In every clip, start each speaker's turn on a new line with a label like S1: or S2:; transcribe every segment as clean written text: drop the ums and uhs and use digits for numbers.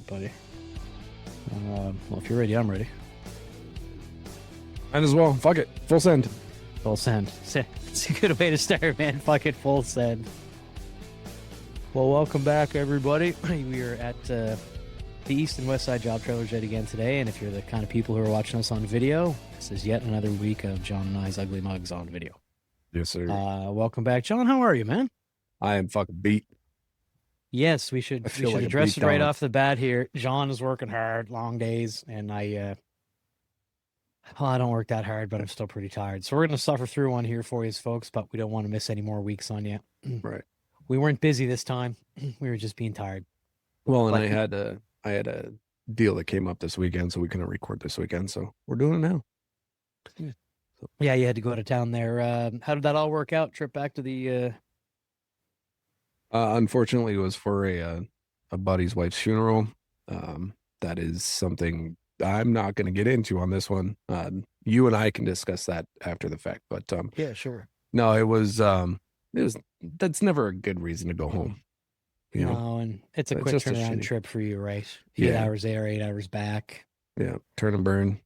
S1: buddy. Well, if you're ready, I'm ready.
S2: Might as well. Fuck it. Full send.
S1: Full send. It's a good way to start, man. Fuck it, full send. Well, welcome back, everybody. We are at the East and West Side Job Trailers yet again today, and if you're the kind of people who are watching us on video, this is yet another week of John and I's ugly mugs on video.
S2: Yes, sir.
S1: Welcome back, John. How are you, man?
S2: I am fucking beat.
S1: Yes, we should
S2: like
S1: address it right off the bat here. John is working hard, long days, and I don't work that hard, but I'm still pretty tired. So we're going to suffer through one here for you, folks, but we don't want to miss any more weeks on you.
S2: Right.
S1: We weren't busy this time. We were just being tired.
S2: Well, and I had a deal that came up this weekend, so we couldn't record this weekend. So we're doing it now.
S1: Yeah. Yeah, you had to go out of town there. How did that all work out? Trip back to the...
S2: Unfortunately, it was for a buddy's wife's funeral. That is something I'm not going to get into on this one. You and I can discuss that after the fact. But
S1: yeah, sure.
S2: No, it was that's never a good reason to go home. You know?
S1: And it's a quick turnaround trip for you, right? 8 hours there, 8 hours back.
S2: Yeah, turn and burn.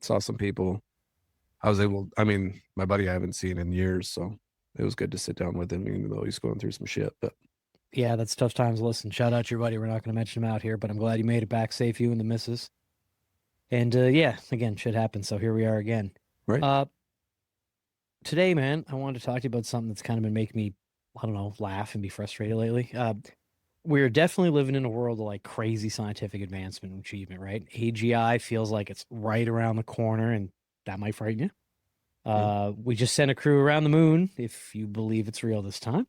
S2: Saw some people. My buddy I haven't seen in years, so it was good to sit down with him, even though he's going through some shit. But
S1: yeah, that's tough times. Listen, shout out to your buddy. We're not going to mention him out here, but I'm glad you made it back safe, you and the missus. And yeah, again, shit happens. So here we are again.
S2: Right.
S1: Today, man, I wanted to talk to you about something that's kind of been making me, I don't know, laugh and be frustrated lately. We're definitely living in a world of like crazy scientific advancement and achievement, right? AGI feels like it's right around the corner, and that might frighten you. We just sent a crew around the moon, if you believe it's real this time.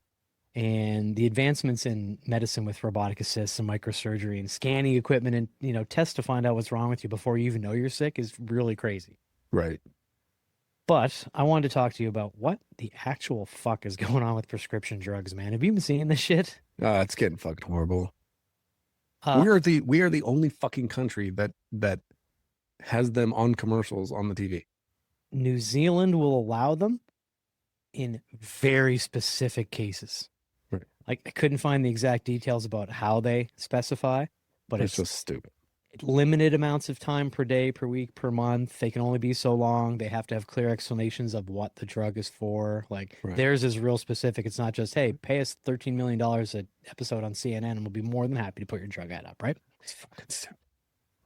S1: And the advancements in medicine with robotic assists and microsurgery and scanning equipment and, tests to find out what's wrong with you before you even know you're sick is really crazy.
S2: Right.
S1: But I wanted to talk to you about what the actual fuck is going on with prescription drugs, man. Have you been seeing this shit?
S2: It's getting fucking horrible. We are the only fucking country that has them on commercials on the TV.
S1: New Zealand will allow them in very specific cases.
S2: Right.
S1: Like, I couldn't find the exact details about how they specify, but
S2: it's just stupid.
S1: Limited amounts of time per day, per week, per month. They can only be so long. They have to have clear explanations of what the drug is for. Like, theirs is real specific. It's not just, hey, pay us $13 million an episode on CNN and we'll be more than happy to put your drug ad up, right?
S2: It's fucking stupid.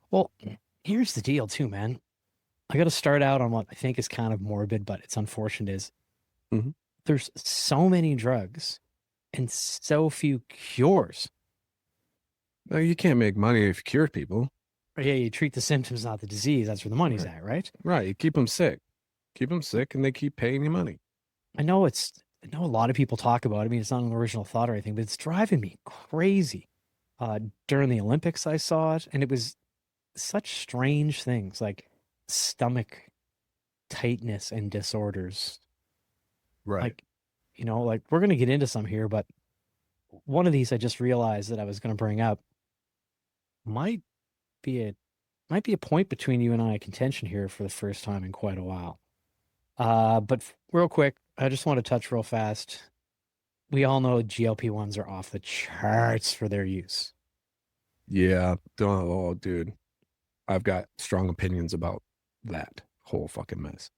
S1: Well, here's the deal too, man. I got to start out on what I think is kind of morbid, but it's unfortunate is there's so many drugs and so few cures.
S2: No, you can't make money if you cure people.
S1: Yeah, you treat the symptoms, not the disease. That's where the money's at, right?
S2: Right. You keep them sick. Keep them sick, and they keep paying you money.
S1: I know a lot of people talk about it. I mean, it's not an original thought or anything, but it's driving me crazy. During the Olympics, I saw it, and it was such strange things like stomach tightness and disorders.
S2: Right.
S1: Like we're going to get into some here, but one of these I just realized that I was going to bring up might be a point between you and I, a contention here for the first time in quite a while. But real quick, I just want to touch real fast. We all know GLP-1s are off the charts for their use.
S2: Yeah. Oh, dude. I've got strong opinions about that whole fucking mess.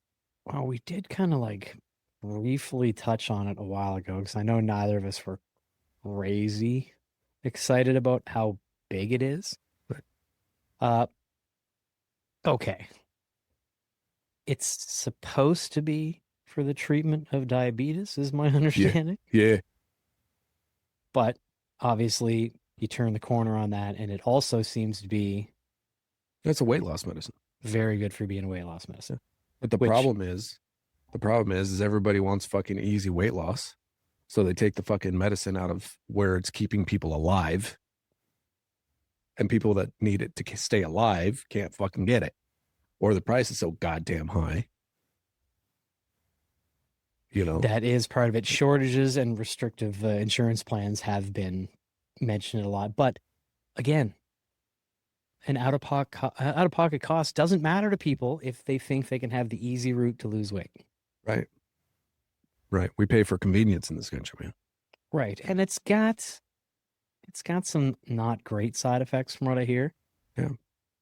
S1: Well, we did kind of like briefly touch on it a while ago because I know neither of us were crazy excited about how big it is. Okay. It's supposed to be for the treatment of diabetes, is my understanding.
S2: Yeah.
S1: But obviously you turn the corner on that, and it also seems to be
S2: That's a weight loss medicine.
S1: Very good for being a weight loss medicine.
S2: But the problem is everybody wants fucking easy weight loss. So they take the fucking medicine out of where it's keeping people alive. And people that need it to stay alive can't fucking get it. Or the price is so goddamn high.
S1: That is part of it. Shortages and restrictive insurance plans have been mentioned a lot. But again, an out-of-pocket cost doesn't matter to people if they think they can have the easy route to lose weight.
S2: Right. We pay for convenience in this country, man.
S1: Right. And it's got it's got some not great side effects from what I hear.
S2: Yeah.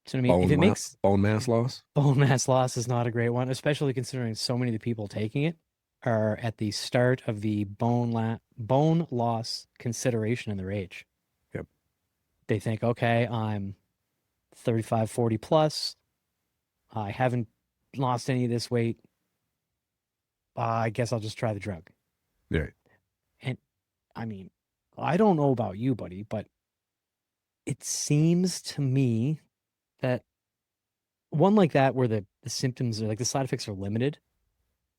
S1: So I mean, if it makes
S2: Bone mass loss.
S1: bone mass loss is not a great one, especially considering so many of the people taking it are at the start of the bone loss consideration in their age.
S2: Yep.
S1: They think, okay, I'm 35, 40 plus. I haven't lost any of this weight. I guess I'll just try the drug.
S2: Yeah.
S1: And I mean, I don't know about you, buddy, but it seems to me that one like that where the symptoms are like the side effects are limited.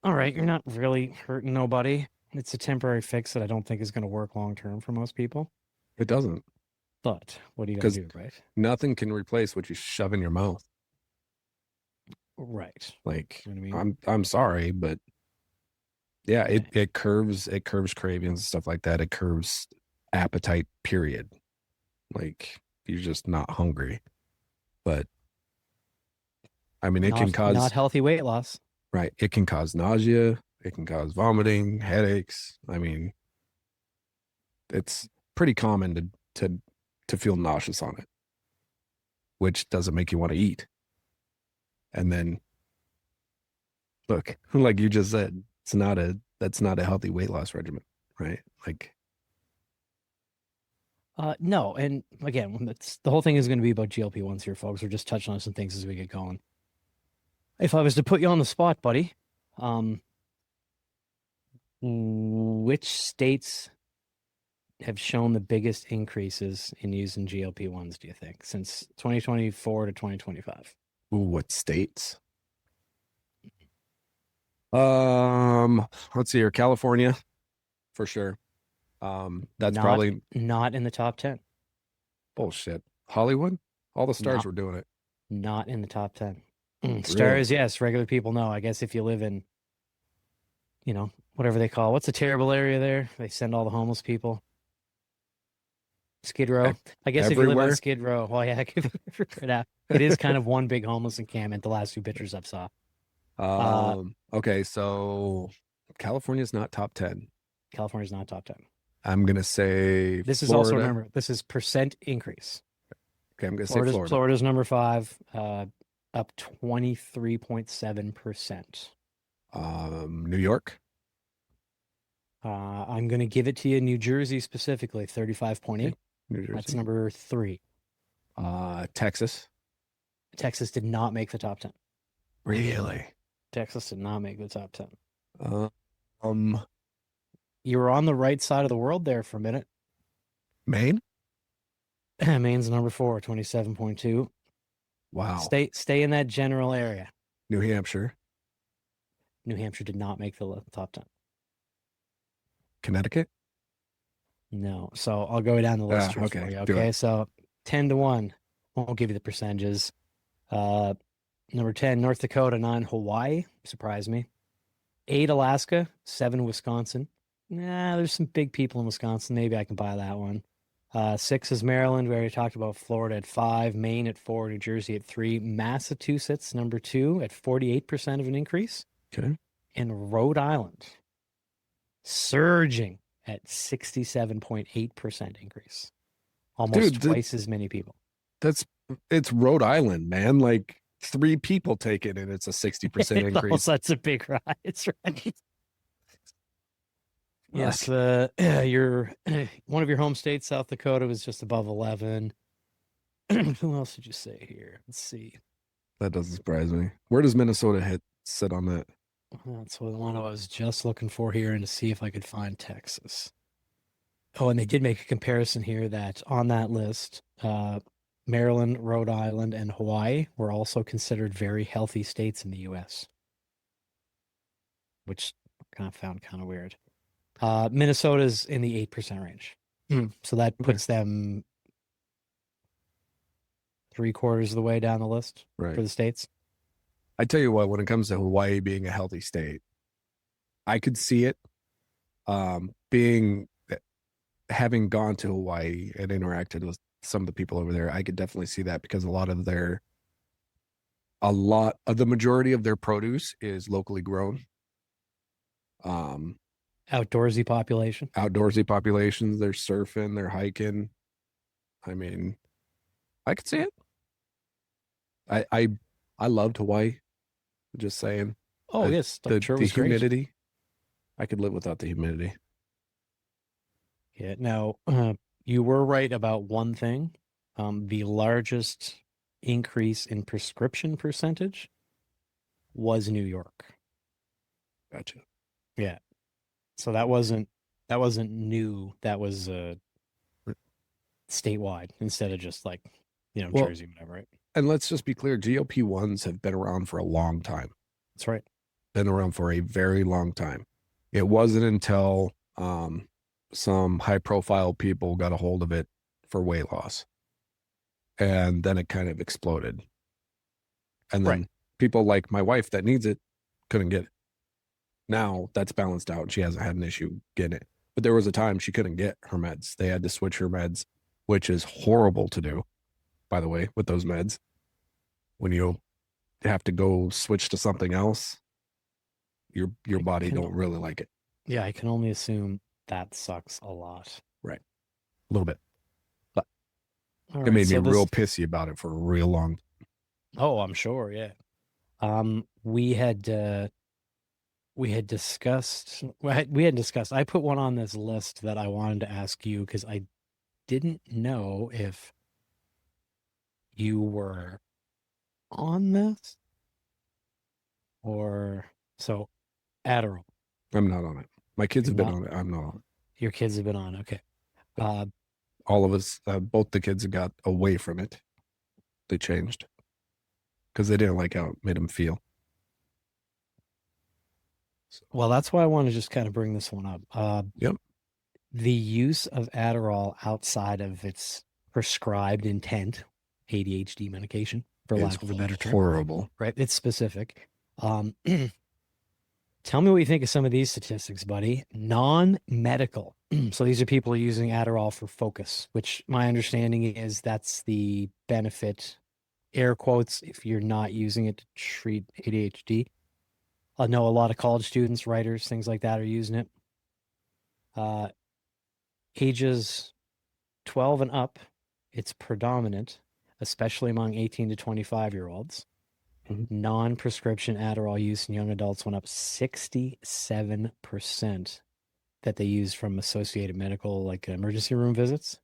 S1: All right, you're not really hurting nobody. It's a temporary fix that I don't think is going to work long term for most people.
S2: It doesn't,
S1: But what are you going
S2: because
S1: to do, right?
S2: nothing can replace what you shove in your mouth.
S1: Right.
S2: Like,
S1: You know what I mean?
S2: I'm sorry, but yeah,
S1: Yeah.
S2: it curves cravings and stuff like that. It curves appetite, period. Like, you're just not hungry. But I mean, it can
S1: Not
S2: cause,
S1: healthy weight loss.
S2: right, it can cause nausea, it can cause vomiting, headaches. I mean, it's pretty common to feel nauseous on it, which doesn't make you want to eat. And then look, like you just said, that's not a healthy weight loss regimen, right? Like,
S1: No, and again, it's the whole thing is going to be about GLP-1s here, folks. We're just touching on some things as we get going. If I was to put you on the spot, buddy, um, which states have shown the biggest increases in using GLP-1s, do you think, since 2024 to 2025?
S2: ooh, what states? Um, let's see here, California for sure. That's
S1: Not
S2: probably
S1: not in the top 10.
S2: bullshit. Hollywood, all the stars
S1: Not
S2: were doing it.
S1: not in the top 10.
S2: Really?
S1: Stars, yes, regular people know. I guess if you live in, whatever they call, what's a terrible area there? They send all the homeless people. Skid Row.
S2: E-
S1: I guess if you live on
S2: Everywhere.
S1: Skid Row, well, yeah, it is kind of one big homeless encampment. The last few pictures I've saw. Uh,
S2: Okay, so California's not top 10.
S1: California's not top 10.
S2: I'm gonna say
S1: This is also,
S2: Florida.
S1: remember, this is percent increase.
S2: Okay, I'm gonna say Florida.
S1: Florida's number five, up 23.7%.
S2: New York.
S1: I'm going to give it to you, New Jersey specifically, 35.8.
S2: Okay, New
S1: That's
S2: Jersey.
S1: number three.
S2: Texas.
S1: Texas did not make the top 10.
S2: Really?
S1: Texas did not make the top 10.
S2: Uh, um,
S1: You were on the right side of the world there for a minute.
S2: Maine.
S1: Maine's number four, 27.2.
S2: Wow.
S1: Stay in that general area.
S2: New Hampshire.
S1: New Hampshire did not make the top 10.
S2: Connecticut.
S1: No. So I'll go down the list here
S2: Okay,
S1: for you.
S2: do
S1: Okay.
S2: it.
S1: So 10 to 1. Won't give you the percentages. Uh, Number 10, North Dakota. 9, Hawaii. Surprised me. 8, Alaska. 7, Wisconsin. Nah, there's some big people in Wisconsin. Maybe I can buy that one. 6 is Maryland. We already talked about Florida at 5, Maine at 4, New Jersey at 3, Massachusetts, number 2 at 48% of an increase,
S2: Okay.
S1: and Rhode Island surging at 67.8% increase. Almost
S2: Dude,
S1: twice as many people.
S2: it's Rhode Island, man. Like 3 people take it and it's a 60% increase.
S1: That's a big rise, right? Yes,
S2: Fuck.
S1: your one of your home states, South Dakota, was just above 11. Who else did you say here? Let's see.
S2: That doesn't surprise me. Where does Minnesota sit on that?
S1: That's what one I was just looking for here and to see if I could find Texas. Oh, and they did make a comparison here that on that list, Maryland, Rhode Island, and Hawaii were also considered very healthy states in the U.S., which I kind of found kind of weird. Minnesota's in the 8% range. So that
S2: Okay.
S1: puts them 3/4 of the way down the list
S2: Right.
S1: for the states.
S2: I tell you what, when it comes to Hawaii being a healthy state, I could see it. Being having gone to Hawaii and interacted with some of the people over there, I could definitely see that because a lot of the majority of their produce is locally grown.
S1: Outdoorsy population.
S2: Outdoorsy populations, they're surfing, they're hiking. I mean, I could see it. I I I loved Hawaii. Just saying.
S1: Oh, yes, I'm sure it
S2: The
S1: was great.
S2: humidity, I could live without the humidity.
S1: Yeah. Now, you were right about one thing. The largest increase in prescription percentage was New York.
S2: Gotcha.
S1: Yeah. So that wasn't new. That was statewide instead of just like,
S2: Well,
S1: Jersey, whatever, right?
S2: and let's just be clear, GLP-1s have been around for a long time.
S1: That's right.
S2: Been around for a very long time. It wasn't until some high profile people got a hold of it for weight loss. And then it kind of exploded. And
S1: Right.
S2: then people like my wife that needs it couldn't get it. Now that's balanced out. She hasn't had an issue getting it. But there was a time she couldn't get her meds. They had to switch her meds, which is horrible to do, by the way, with those meds. When you have to go switch to something else, your
S1: I
S2: body
S1: can,
S2: don't really like it.
S1: yeah, I can only assume that sucks a lot.
S2: Right. A little bit. But
S1: All
S2: it
S1: right.
S2: made me
S1: So
S2: real
S1: this,
S2: pissy about it for a real long.
S1: oh, I'm sure. Yeah. We had discussed, we had discussed, I put one on this list that I wanted to ask you because I didn't know if you were on this or so Adderall.
S2: I'm not on it. My kids
S1: You're
S2: have been
S1: not,
S2: on it. I'm not on
S1: your kids have been on. Okay.
S2: it.
S1: Uh,
S2: All of us, both the kids got away from it. They changed because they didn't like how it made them feel. So,
S1: well, that's why I want to just kind of bring this one up.
S2: yep.
S1: The use of Adderall outside of its prescribed intent, ADHD medication, for
S2: Is
S1: lack of a better term,
S2: horrible.
S1: right? It's specific. Um, Tell me what you think of some of these statistics, buddy. Non-medical. So these are people using Adderall for focus, which my understanding is that's the benefit, air quotes, if you're not using it to treat ADHD. I know a lot of college students, writers, things like that are using it. Uh, Ages 12 and up, it's predominant, especially among 18 to 25-year-olds.
S2: Mhm.
S1: Non-prescription Adderall use in young adults went up 67% that they use from associated medical, like emergency room visits.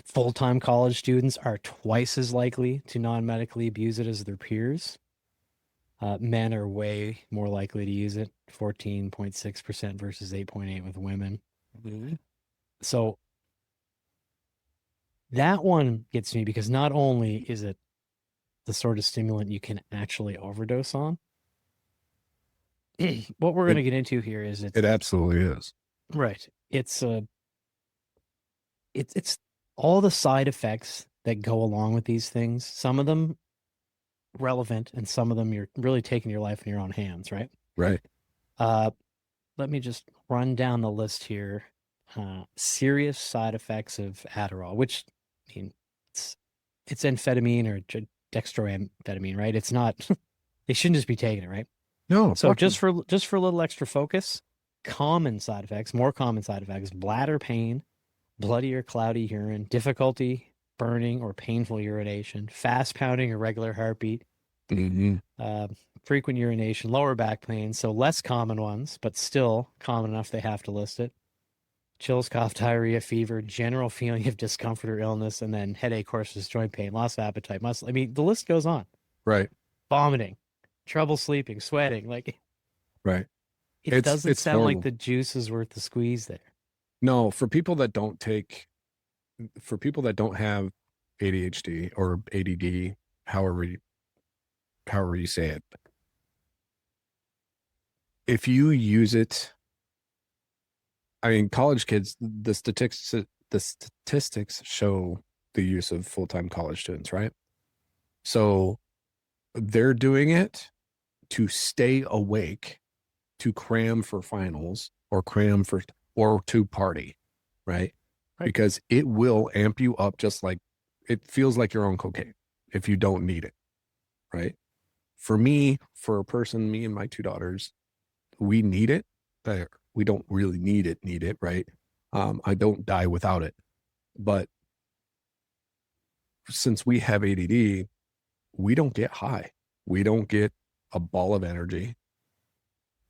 S1: Full-time college students are twice as likely to non-medically abuse it as their peers. Men are way more likely to use it, 14.6% versus 8.8 with women.
S2: Mhm.
S1: So that one gets me because not only is it the sort of stimulant you can actually overdose on, what we're going
S2: It
S1: to get into here is
S2: it absolutely is.
S1: right. It's all the side effects that go along with these things. Some of them relevant, and some of them you're really taking your life in your own hands, right?
S2: Right.
S1: Uh, Let me just run down the list here. Serious side effects of Adderall, which I mean, it's amphetamine or dextroamphetamine, right? It's not. They shouldn't just be taking it, right?
S2: No,
S1: So
S2: fuck
S1: just for a little extra focus, common side effects, more common side effects: bladder pain, bloody or cloudy urine, difficulty burning or painful urination, fast pounding or regular heartbeat,
S2: hmm
S1: uh, frequent urination, lower back pain. So less common ones, but still common enough they have to list it. Chills, cough, diarrhea, fever, general feeling of discomfort or illness, and then headache, hoarseness, joint pain, loss of appetite, muscle. I mean, the list goes on.
S2: Right.
S1: Vomiting, trouble sleeping, sweating. Like
S2: Right.
S1: it doesn't
S2: It's
S1: sound like
S2: horrible.
S1: the juice is worth the squeeze there.
S2: No, for people that don't have ADHD or ADD, however however you say it, if you use it, I mean, college kids, the statistics show the use of full-time college students, right? So they're doing it to stay awake, to cram for finals or cram for or to party, right?
S1: Right.
S2: Because it will amp you up just like it feels like your own cocaine if you don't need it, right? For me, for a person, me and my two daughters, we need it. We don't really need it, right? I don't die without it. But since we have ADD, we don't get high. We don't get a ball of energy.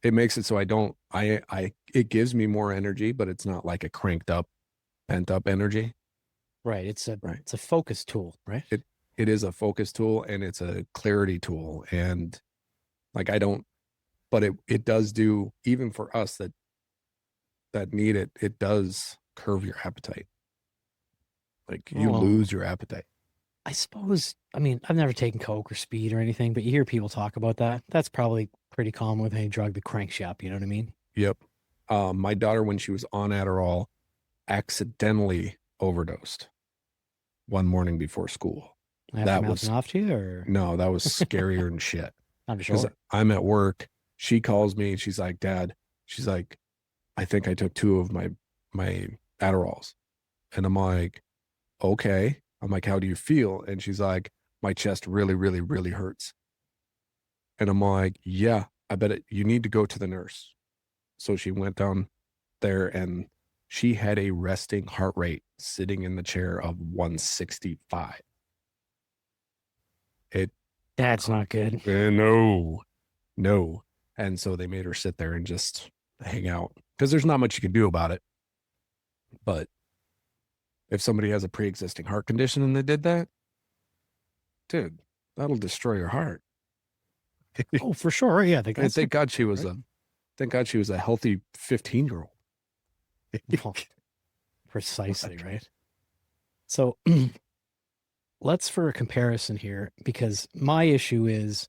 S2: It makes it so it gives me more energy, but it's not like a cranked up, pent up energy.
S1: Right. It's a
S2: Right.
S1: it's a focus tool, right?
S2: It is a focus tool and it's a clarity tool. And like I don't, but it does do, even for us that need it, it does curve your appetite. Like you
S1: Well,
S2: lose your appetite.
S1: I suppose, I mean, I've never taken Coke or speed or anything, but you hear people talk about that. That's probably pretty common with any drug that cranks you up, you know what I mean?
S2: Yep. My daughter, when she was on Adderall, accidentally overdosed one morning before school.
S1: After
S2: That
S1: mouthing
S2: was
S1: off to you, or
S2: no, that was scarier than shit.
S1: I'm
S2: Because
S1: sure.
S2: I'm at work. She calls me and she's like, Dad, she's like, I think I took two of my Adderalls. And I'm like, okay. I'm like, how do you feel? And she's like, my chest really, really, really hurts. And I'm like, yeah, I bet you need to go to the nurse. So she went down there and she had a resting heart rate sitting in the chair of 165. It
S1: That's not good.
S2: no, no. And so they made her sit there and just hang out because there's not much you can do about it. But if somebody has a pre-existing heart condition and they did that, dude, that'll destroy your heart.
S1: Oh, for sure. Yeah, they got
S2: And
S1: some, right?
S2: thank God she was a healthy 15-year-old.
S1: Well, precisely, right? So let's for a comparison here, because my issue is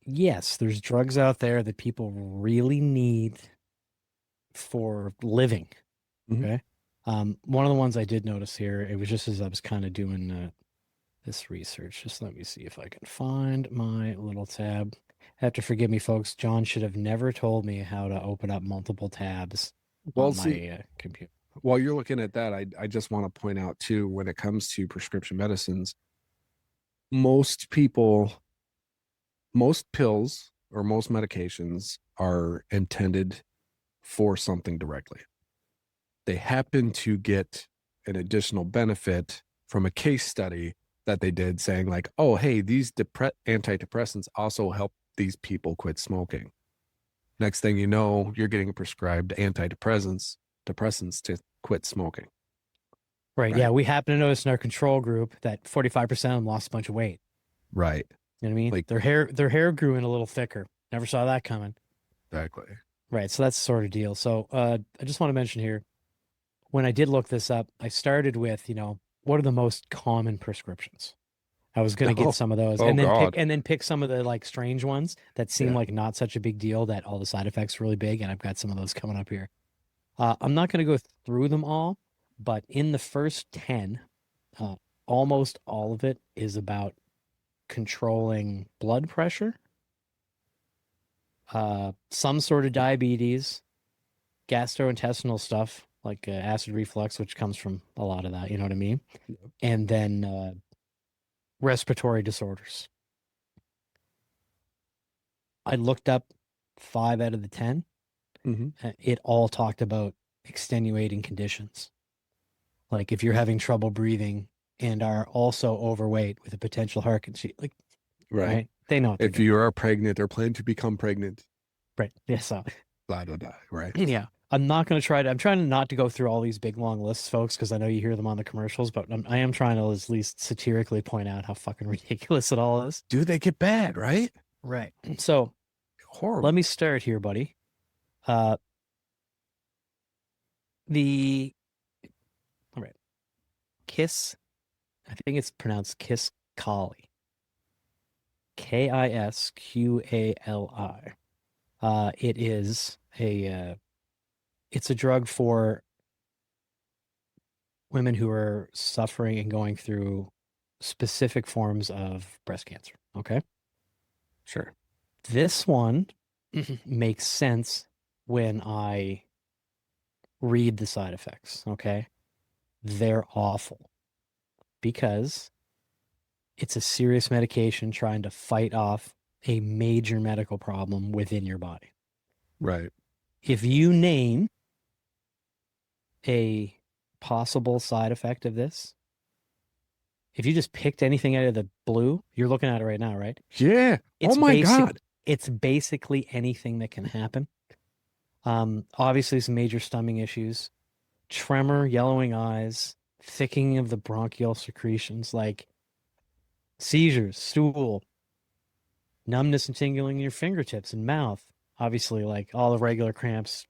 S1: yes, there's drugs out there that people really need for living.
S2: Mhm.
S1: Okay. One of the ones I did notice here, it was just as I was kind of doing this research. Just let me see if I can find my little tab. Have to forgive me, folks. John should have never told me how to open up multiple tabs
S2: Well,
S1: on
S2: see,
S1: my computer.
S2: while you're looking at that, I just want to point out too, when it comes to prescription medicines, most people, most pills or most medications are intended for something directly. They happen to get an additional benefit from a case study that they did saying like, oh, hey, these antidepressants also help these people quit smoking. Next thing you know, you're getting prescribed depressants to quit smoking.
S1: Right. Yeah.
S2: Right.
S1: We happen to notice in our control group that 45% of them lost a bunch of weight.
S2: Right.
S1: You know what I mean?
S2: Like,
S1: Their hair grew in a little thicker. Never saw that coming.
S2: exactly.
S1: Right. So that's the sort of deal. So I just want to mention here, when I did look this up, I started with, what are the most common prescriptions? I was gonna get
S2: Oh,
S1: some of those
S2: oh God.
S1: and then pick some of the like strange ones that seem
S2: Yeah.
S1: like not such a big deal that all the side effects are really big, and I've got some of those coming up here. I'm not gonna go through them all, but in the first 10, uh, almost all of it is about controlling blood pressure, some sort of diabetes, gastrointestinal stuff like acid reflux, which comes from a lot of that, you know what I mean? And then respiratory disorders. I looked up 5 out of the 10.
S2: Mm-hmm.
S1: It all talked about extenuating conditions. Like if you're having trouble breathing and are also overweight with a potential heart condition, like,
S2: Right.
S1: right? They know what they're
S2: If
S1: doing.
S2: you are pregnant or plan to become pregnant,
S1: Right. Yeah. So,
S2: blah, blah, blah. Right.
S1: yeah. I'm trying not to go through all these big long lists, folks, because I know you hear them on the commercials, but I am trying to at least satirically point out how fucking ridiculous it all is.
S2: Do they get bad, right?
S1: Right. So let me
S2: Horrible.
S1: start here, buddy. Uh, the, all right. Kiss, I think it's pronounced Kiss Kali. Kisqali. It is it's a drug for women who are suffering and going through specific forms of breast cancer. Okay.
S2: Sure.
S1: This one makes sense when I read the side effects. Okay. They're awful because it's a serious medication trying to fight off a major medical problem within your body.
S2: Right.
S1: If you name a possible side effect of this, if you just picked anything out of the blue, you're looking at it right now, right?
S2: Yeah. Oh
S1: It's
S2: my
S1: basic.
S2: God.
S1: It's basically anything that can happen. Obviously some major stomach issues, tremor, yellowing eyes, thickening of the bronchial secretions, like seizures, stool, numbness and tingling in your fingertips and mouth. Obviously, like all the regular cramps,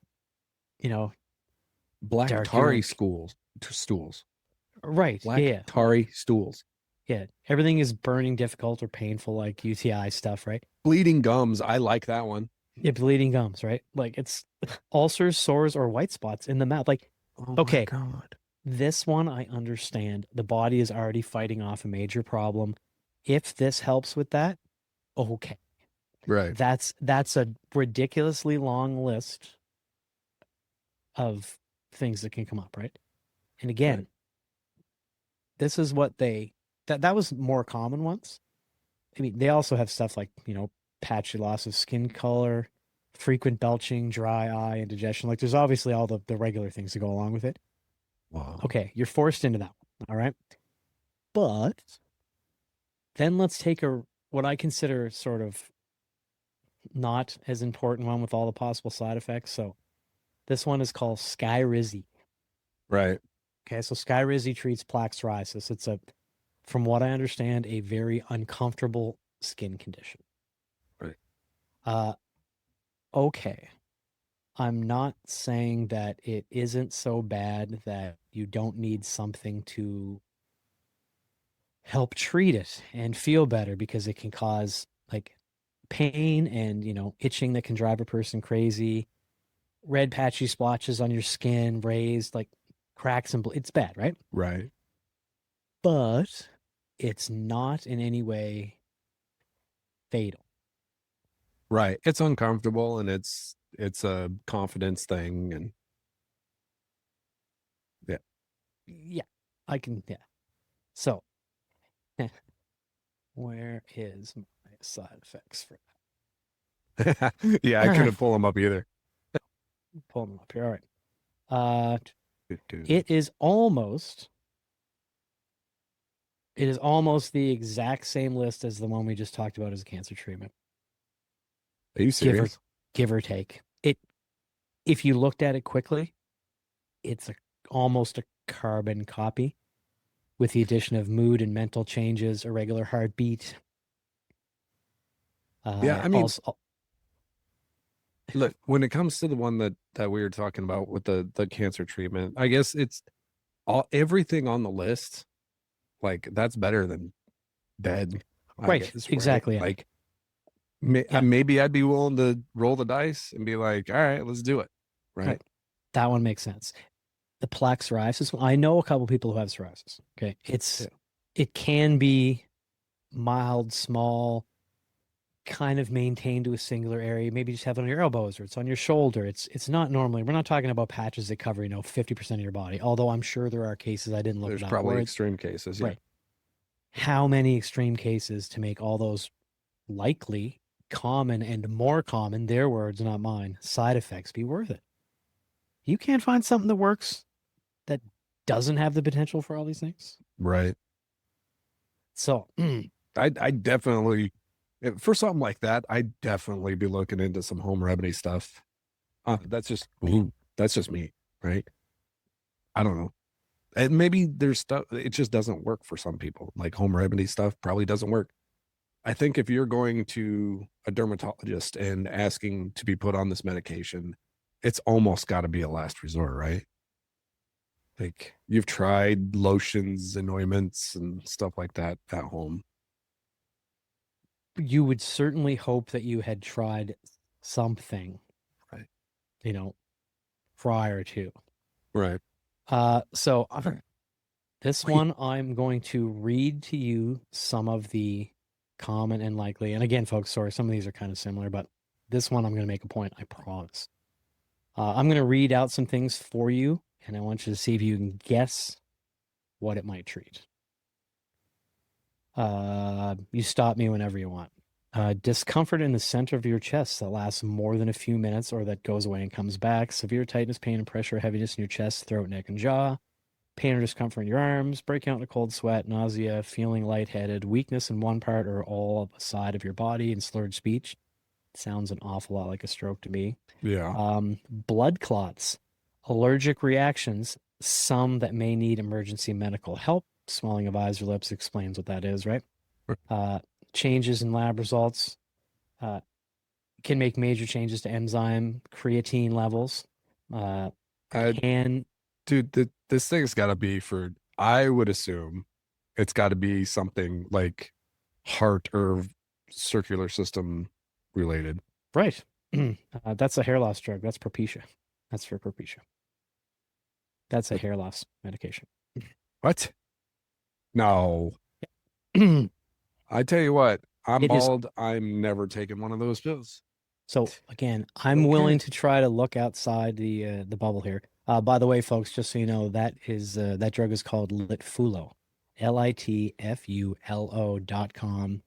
S1: you know,
S2: Black
S1: dark
S2: tarry
S1: urine.
S2: stools.
S1: Right.
S2: Black
S1: Yeah.
S2: tarry stools.
S1: Yeah. Everything is burning, difficult, or painful, like UTI stuff, right?
S2: Bleeding gums. I like that one.
S1: Yeah, bleeding gums, right? Like it's ulcers, sores, or white spots in the mouth. Like,
S2: Oh my
S1: okay,
S2: God.
S1: this one I understand. The body is already fighting off a major problem. If this helps with that, okay.
S2: Right.
S1: That's a ridiculously long list of things that can come up, right? And
S2: Right.
S1: again, this is what that was more common once. I mean, they also have stuff like, patchy loss of skin color, frequent belching, dry eye, indigestion. Like there's obviously all the regular things that go along with it.
S2: Wow.
S1: Okay, you're forced into that one. All right. But then let's take a what I consider sort of not as important one with all the possible side effects. So this one is called Skyrizi.
S2: Right.
S1: Okay, so Skyrizi treats plaque psoriasis. It's from what I understand, a very uncomfortable skin condition.
S2: Right.
S1: Uh, okay. I'm not saying that it isn't so bad that you don't need something to help treat it and feel better because it can cause like pain and, itching that can drive a person crazy, red patchy splotches on your skin, raised like cracks and it's bad, right?
S2: Right.
S1: But it's not in any way fatal.
S2: Right. It's uncomfortable and it's a confidence thing and yeah.
S1: Yeah, I can, yeah. So, where is my side effects for
S2: Yeah, I
S1: that?
S2: couldn't pull them up either.
S1: Pull them up here. All right. Uh,
S2: Dude.
S1: it is almost It is almost the exact same list as the one we just talked about as a cancer treatment.
S2: Are you
S1: Give or
S2: serious?
S1: give or take. If you looked at it quickly, it's almost a carbon copy with the addition of mood and mental changes, irregular heartbeat.
S2: Yeah, I mean,
S1: Also,
S2: look, when it comes to the one that we were talking about with the cancer treatment, I guess it's everything on the list, like that's better than dead, I
S1: right,
S2: guess, right?
S1: exactly. Yeah,
S2: Like
S1: yeah,
S2: maybe I'd be willing to roll the dice and be like, all right, let's do it. Right.
S1: right. That one makes sense. The plaque psoriasis. I know a couple people who have psoriasis. Okay,
S2: Yeah.
S1: it can be mild, small, kind of maintained to a singular area. Maybe just have it on your elbows or it's on your shoulder. It's not normally. We're not talking about patches that cover 50% of your body. Although I'm sure there are cases I didn't look
S2: There's
S1: it up
S2: probably
S1: where it
S2: extreme cases. Yeah.
S1: right. How many extreme cases to make all those likely common and more common, their words, not mine, side effects be worth it? You can't find something that works that doesn't have the potential for all these things.
S2: Right.
S1: So,
S2: I definitely for something like that, I'd definitely be looking into some home remedy stuff. That's just me, right? I don't know. And maybe there's stuff it just doesn't work for some people. Like home remedy stuff probably doesn't work. I think if you're going to a dermatologist and asking to be put on this medication, it's almost got to be a last resort, right? Like you've tried lotions and ointments and stuff like that at home.
S1: you would certainly hope that you had tried something,
S2: Right.
S1: you know, prior to.
S2: Right.
S1: So this
S2: Wait.
S1: one, I'm going to read to you some of the common and likely. And again, folks, sorry, some of these are kind of similar, but this one I'm going to make a point, I promise. I'm going to read out some things for you, and I want you to see if you can guess what it might treat. You stop me whenever you want. Discomfort in the center of your chest that lasts more than a few minutes or that goes away and comes back. Severe tightness, pain, and pressure, heaviness in your chest, throat, neck, and jaw. pain or discomfort in your arms, breaking out in a cold sweat, nausea, feeling lightheaded, weakness in one part or all of a side of your body, and slurred speech. Sounds an awful lot like a stroke to me.
S2: Yeah.
S1: Blood clots, allergic reactions, some that may need emergency medical help. Swelling of eyes or lips explains what that is, right? Uh, Changes in lab results uh, can make major changes to enzyme, creatine levels. Uh,
S2: I,
S1: can
S2: dude, this thing's got to be for, I would assume it's got to be something like heart or circular system related.
S1: Right. That's a hair loss drug. That's Propecia. That's for Propecia. That's a hair loss medication.
S2: What? No. I tell you what, I'm
S1: It is.
S2: bald. I'm never taking one of those pills.
S1: So again, I'm
S2: Don't
S1: willing
S2: care.
S1: to try to look outside the bubble here. By the way, folks, just so you know, that drug is called Litfulo, litfulo.com.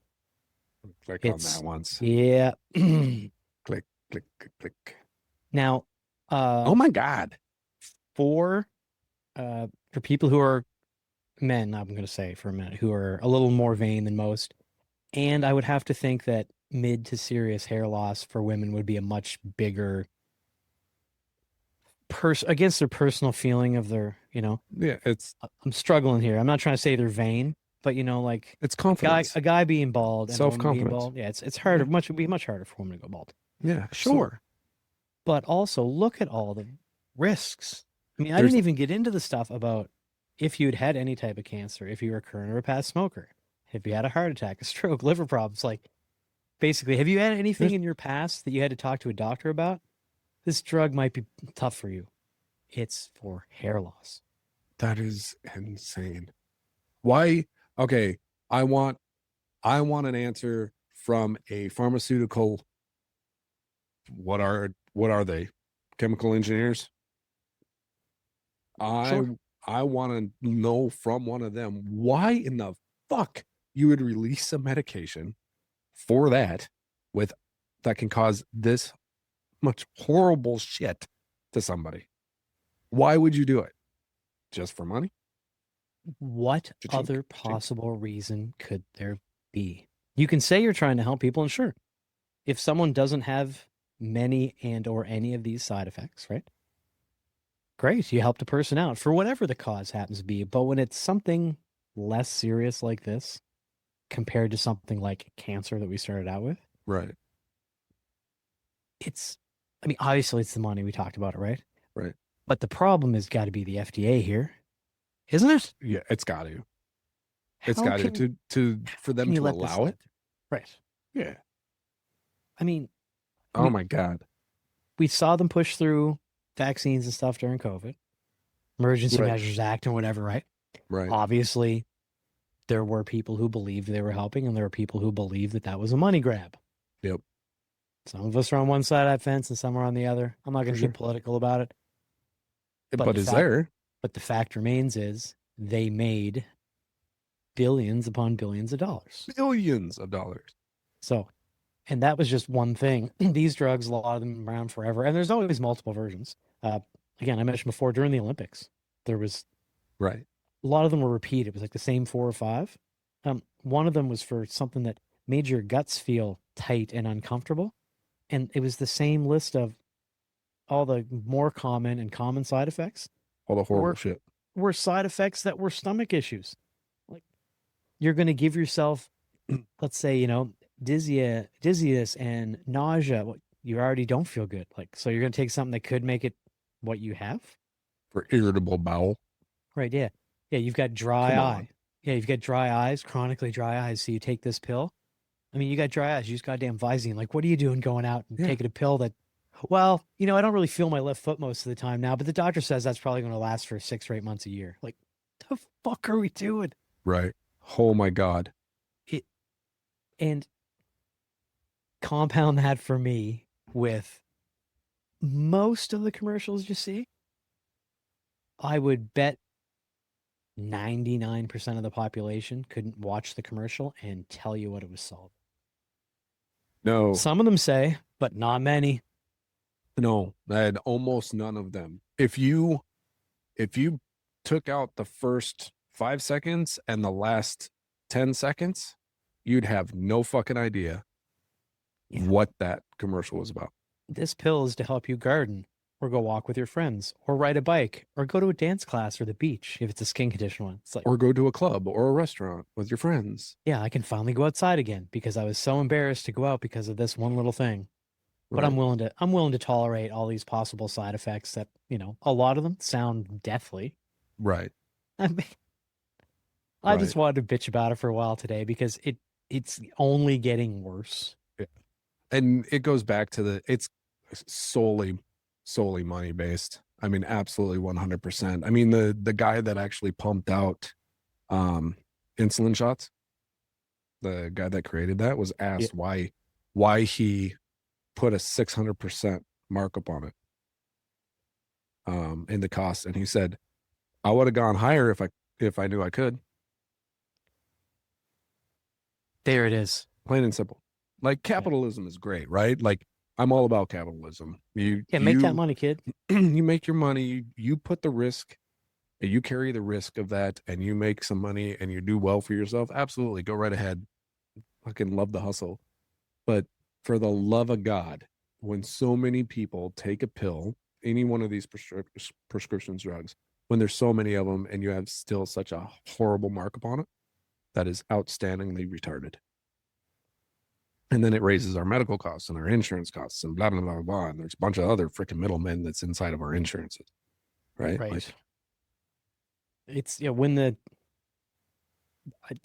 S2: Click on that
S1: It's
S2: once.
S1: yeah.
S2: Click, click, click, click.
S1: Now,
S2: Oh my God.
S1: for for people who are men, I'm going to say for a minute, who are a little more vain than most, and I would have to think that mid to serious hair loss for women would be a much bigger against their personal feeling of their,
S2: Yeah,
S1: I'm struggling here. I'm not trying to say they're vain, but like
S2: it's
S1: a guy
S2: confidence,
S1: a guy being bald and a woman being
S2: self-confidence.
S1: bald, yeah, it's
S2: Yeah,
S1: harder, much would be much harder for a woman to go bald.
S2: yeah,
S1: So,
S2: sure.
S1: but also look at all the risks. I mean, I
S2: There's
S1: didn't even get into the stuff about if you'd had any type of cancer, if you were a current or a past smoker, if you had a heart attack, a stroke, liver problems, like basically, have you had anything
S2: there's
S1: in your past that you had to talk to a doctor about? This drug might be tough for you. It's for hair loss.
S2: that is insane. Why? Okay, I want I want an answer from a pharmaceutical. What are they? Chemical engineers? I
S1: Sure.
S2: I want to know from one of them why in the fuck you would release a medication for that with that can cause this much horrible shit to somebody. Why would you do it? Just for money?
S1: What
S2: Cha-ching,
S1: other
S2: cha-ching.
S1: possible reason could there be? You can say you're trying to help people, and sure, if someone doesn't have many and or any of these side effects, right? Great, you helped a person out for whatever the cause happens to be. But when it's something less serious like this, compared to something like cancer that we started out with,
S2: Right,
S1: it's, I mean, obviously it's the money. We talked about it, right?
S2: right.
S1: But the problem has got to be the FDA here, isn't it?
S2: Yeah, it's got to. It's
S1: How
S2: got
S1: can
S2: to for
S1: can
S2: them
S1: you
S2: to
S1: let this
S2: allow it.
S1: slide? Right.
S2: Yeah.
S1: I mean,
S2: Oh
S1: we
S2: my God.
S1: we saw them push through vaccines and stuff during COVID, Emergency
S2: Right,
S1: Measures Act and whatever, right?
S2: right.
S1: Obviously, there were people who believed they were helping, and there were people who believed that that was a money grab.
S2: Yep,
S1: Some of us are on one side of that fence, and some are on the other. I'm not
S2: for
S1: going to get
S2: sure.
S1: political about it, but
S2: But is there
S1: the fact remains is they made billions upon billions of dollars.
S2: billions of dollars?
S1: So, and that was just one thing. These drugs, a lot of them around forever, and there's always multiple versions. Again, I mentioned before during the Olympics, there was
S2: Right.
S1: a lot of them were repeated. It was like the same four or five. One of them was for something that made your guts feel tight and uncomfortable, and it was the same list of all the more common and common side effects
S2: All the horrible
S1: were
S2: shit.
S1: side effects that were stomach issues. Like you're going to give yourself, let's say, dizziness and nausea. You already don't feel good. Like, so you're going to take something that could make it what you have.
S2: For irritable bowel.
S1: Right. Yeah. Yeah. You've got dry
S2: Come
S1: eye.
S2: on.
S1: Yeah. You've got dry eyes, chronically dry eyes. So you take this pill. I mean, you got dry eyes. You use goddamn Visine. Like, what are you doing going out and
S2: Yeah.
S1: taking a pill that, well, I don't really feel my left foot most of the time now, but the doctor says that's probably going to last for 6 or 8 months a year. Like, the fuck are we doing?
S2: Right. Oh my God.
S1: It and compound that for me with most of the commercials you see. I would bet 99% of the population couldn't watch the commercial and tell you what it was sold.
S2: No,
S1: Some of them say, but not many.
S2: no, I had almost none of them. If you took out the first 5 seconds and the last 10 seconds, you'd have no fucking idea
S1: Yeah.
S2: what that commercial was about.
S1: This pill is to help you garden or go walk with your friends or ride a bike or go to a dance class or the beach if it's a skin condition one. It's like,
S2: Or go to a club or a restaurant with your friends.
S1: yeah, I can finally go outside again because I was so embarrassed to go out because of this one little thing. But
S2: Right.
S1: I'm willing to tolerate all these possible side effects that, a lot of them sound deathly.
S2: Right.
S1: I mean, I
S2: Right.
S1: just wanted to bitch about it for a while today because it's only getting worse.
S2: Yeah. And it goes back to it's solely money based. I mean, absolutely 100%. I mean, the guy that actually pumped out um insulin shots, the guy that created that was
S1: Yeah.
S2: asked why he put a 600% markup on it in the cost, and he said, I would have gone higher if I knew I could.
S1: There it is.
S2: Plain and simple. Like,
S1: Yeah.
S2: capitalism is great, right? Like, I'm all about capitalism. you
S1: Yeah, make that
S2: you
S1: money, kid.
S2: you make your money, you put the risk, you carry the risk of that, and you make some money and you do well for yourself. Absolutely, go right ahead. Fucking love the hustle. But for the love of God, when so many people take a pill, any one of these prescription drugs, when there's so many of them and you have still such a horrible markup on it, that is outstandingly retarded. And then it raises our medical costs and our insurance costs and blah, blah, blah, blah. And there's a bunch of other freaking middlemen that's inside of our insurances, right?
S1: Right.
S2: Like,
S1: It's when the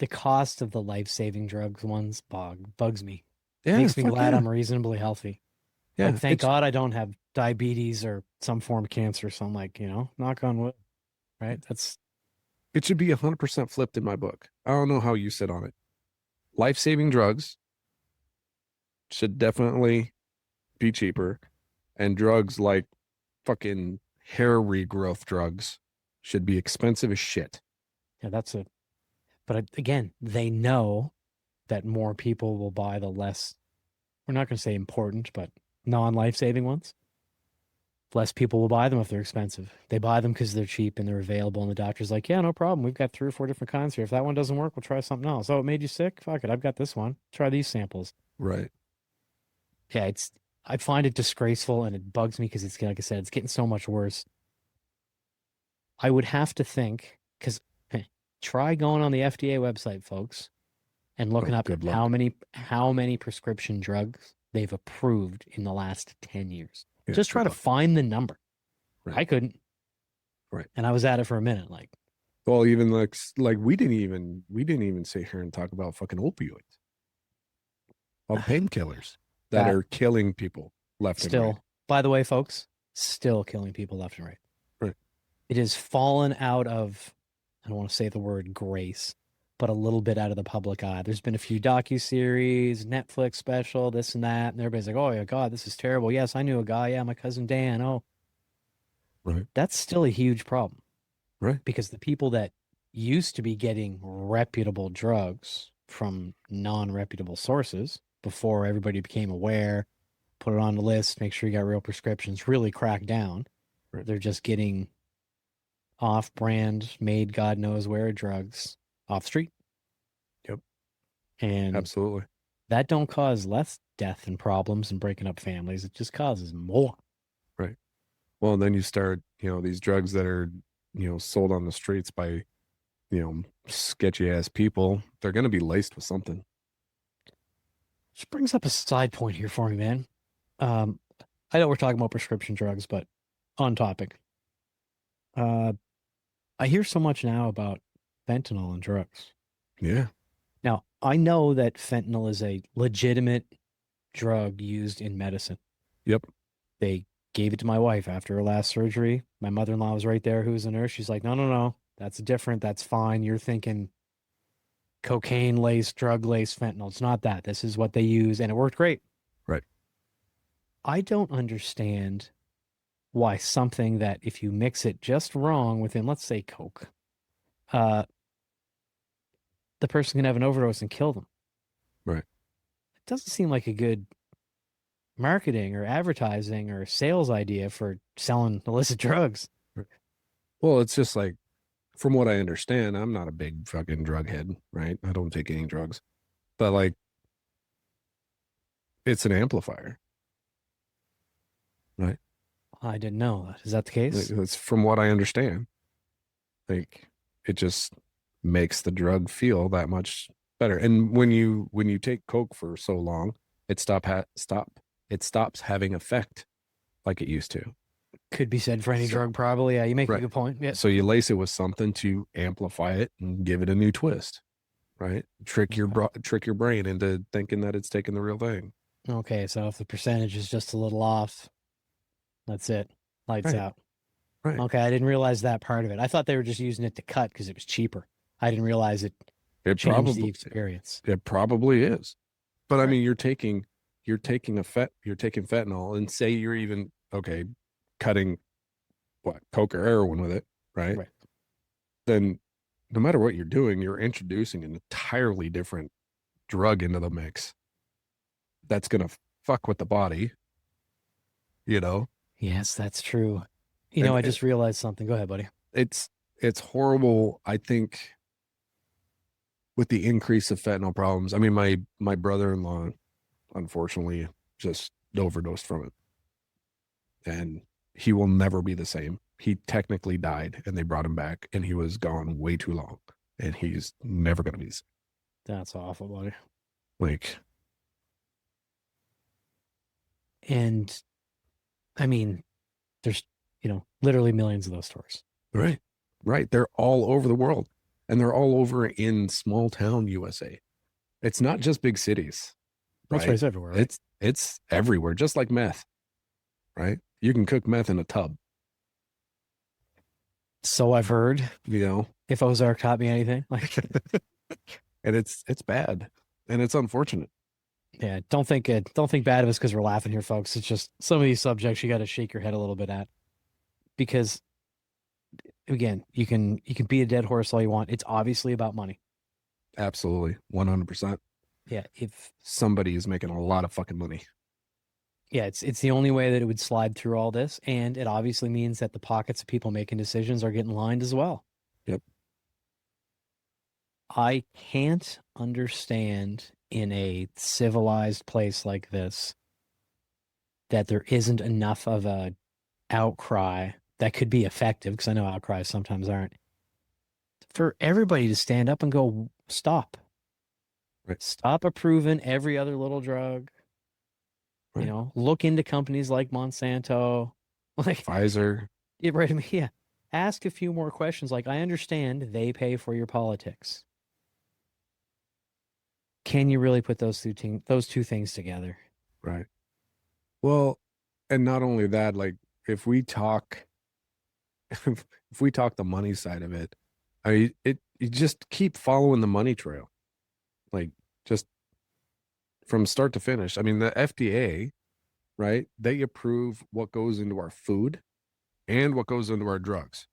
S1: cost of the life-saving drugs ones bugs me.
S2: yeah,
S1: Makes me
S2: fuck
S1: glad
S2: yeah.
S1: I'm reasonably healthy. Like,
S2: Yeah.
S1: thank God I don't have diabetes or some form of cancer. So I'm like, knock on wood, right?
S2: It should be 100% flipped in my book. I don't know how you sit on it. Life-saving drugs should definitely be cheaper, and drugs like fucking hair regrowth drugs should be expensive as shit.
S1: yeah, but again, they know that more people will buy the less, we're not going to say important, but non-life-saving ones. Less people will buy them if they're expensive. They buy them because they're cheap and they're available, and the doctor's like, yeah, no problem. We've got 3 or 4 different kinds here. If that one doesn't work, we'll try something else. Oh, it made you sick? Fuck it. I've got this one. Try these samples.
S2: Right.
S1: Yeah, I find it disgraceful and it bugs me because like I said, it's getting so much worse. I would have to think, because try going on the FDA website, folks, and looking
S2: Oh,
S1: up
S2: good
S1: how
S2: luck.
S1: many prescription drugs they've approved in the last 10 years.
S2: Yeah,
S1: Just try
S2: good
S1: to
S2: luck.
S1: find the number.
S2: Right.
S1: I couldn't.
S2: Right.
S1: And I was at it for a minute. Like,
S2: Well, even like we didn't even sit here and talk about fucking opioids, all the painkillers that
S1: that
S2: are killing people left and right.
S1: still, by the way, folks, still killing people left and right.
S2: Right.
S1: It has fallen out of, I don't want to say the word grace, but a little bit out of the public eye. There's been a few docuseries, Netflix special, this and that, and everybody's like, "Oh yeah, God, this is terrible." Yes, I knew a guy. Yeah, my cousin Dan. Oh,
S2: Right.
S1: that's still a huge problem
S2: Right.
S1: because the people that used to be getting reputable drugs from non-reputable sources before everybody became aware, put it on the list, make sure you got real prescriptions, really crack down.
S2: Right.
S1: They're just getting off-brand, made God knows where drugs off street.
S2: Yep.
S1: And
S2: Absolutely.
S1: that don't cause less death and problems and breaking up families. It just causes more.
S2: Right. Well, and then you start, these drugs that are, sold on the streets by, sketchy ass people. They're going to be laced with something.
S1: Which brings up a side point here for me, man. Um, I know we're talking about prescription drugs, but on topic. I hear so much now about fentanyl and drugs.
S2: Yeah.
S1: Now, I know that fentanyl is a legitimate drug used in medicine.
S2: Yep.
S1: They gave it to my wife after her last surgery. My mother-in-law was right there, who was a nurse. She's like, no, no, no, that's different. That's fine. You're thinking cocaine-laced, drug-laced fentanyl. It's not that. This is what they use, and it worked great.
S2: Right.
S1: I don't understand why something that if you mix it just wrong within, let's say, Coke, uh, the person can have an overdose and kill them.
S2: Right.
S1: It doesn't seem like a good marketing or advertising or sales idea for selling illicit drugs.
S2: Well, it's just like from what I understand, I'm not a big fucking drug head, right? I don't take any drugs, but like it's an amplifier, right?
S1: I didn't know that. Is that the
S2: Like,
S1: case?
S2: that's from what I understand. Like it just makes the drug feel that much better. And when you take Coke for so long, it stops having effect like it used to.
S1: Could be said for any
S2: So
S1: drug, probably. Yeah, you make a
S2: right.
S1: good point. Yeah.
S2: So you lace it with something to amplify it and give it a new twist, right?
S1: Okay.
S2: Trick your brain into thinking that it's taking the real thing.
S1: Okay, so if the percentage is just a little off, that's it. Lights
S2: Right.
S1: out.
S2: Right.
S1: Okay, I didn't realize that part of it. I thought they were just using it to cut because it was cheaper. I didn't realize it
S2: It
S1: changed the
S2: probably
S1: experience.
S2: it probably is. But I
S1: Right.
S2: mean you're taking fentanyl and say you're even okay cutting what coke or heroin with it, right?
S1: Right.
S2: Then no matter what you're doing, you're introducing an entirely different drug into the mix that's gonna fuck with the body, you know.
S1: Yes, that's true.
S2: And
S1: I just realized something. Go ahead, buddy.
S2: it's it's horrible. I think with the increase of fentanyl problems. I mean, my brother-in-law unfortunately just overdosed from it, and he will never be the same. He technically died, and they brought him back, and he was gone way too long, and he's never gonna be the same.
S1: That's awful, buddy.
S2: Like,
S1: And I mean, there's, literally millions of those stories.
S2: right, right. They're all over the world, and they're all over in small town USA. It's not just big cities,
S1: That's right,
S2: right?
S1: it's everywhere, right?
S2: It's everywhere, just like meth, right? You can cook meth in a tub,
S1: So I've heard.
S2: you know,
S1: If Ozark taught me anything, like,
S2: and it's bad and it's unfortunate.
S1: yeah, don't think bad of us because we're laughing here, folks. It's just some of these subjects you got to shake your head a little bit at because again, you can beat a dead horse all you want. It's obviously about money.
S2: Absolutely, 100%.
S1: Yeah, if
S2: Somebody is making a lot of fucking money.
S1: yeah, it's the only way that it would slide through all this, and it obviously means that the pockets of people making decisions are getting lined as well.
S2: Yep.
S1: I can't understand in a civilized place like this that there isn't enough of a outcry that could be effective, because I know outcries sometimes aren't, for everybody to stand up and go, stop.
S2: Right.
S1: Stop approving every other little drug.
S2: Right.
S1: Look into companies like Monsanto. Like,
S2: Pfizer.
S1: yeah, right. I mean, yeah. Ask a few more questions. Like, I understand they pay for your politics. Can you really put those two things together?
S2: Right. Well, and not only that, like if we talk if we talk the money side of it, you just keep following the money trail. Like just from start to finish. I mean, the FDA, right? They approve what goes into our food and what goes into our drugs.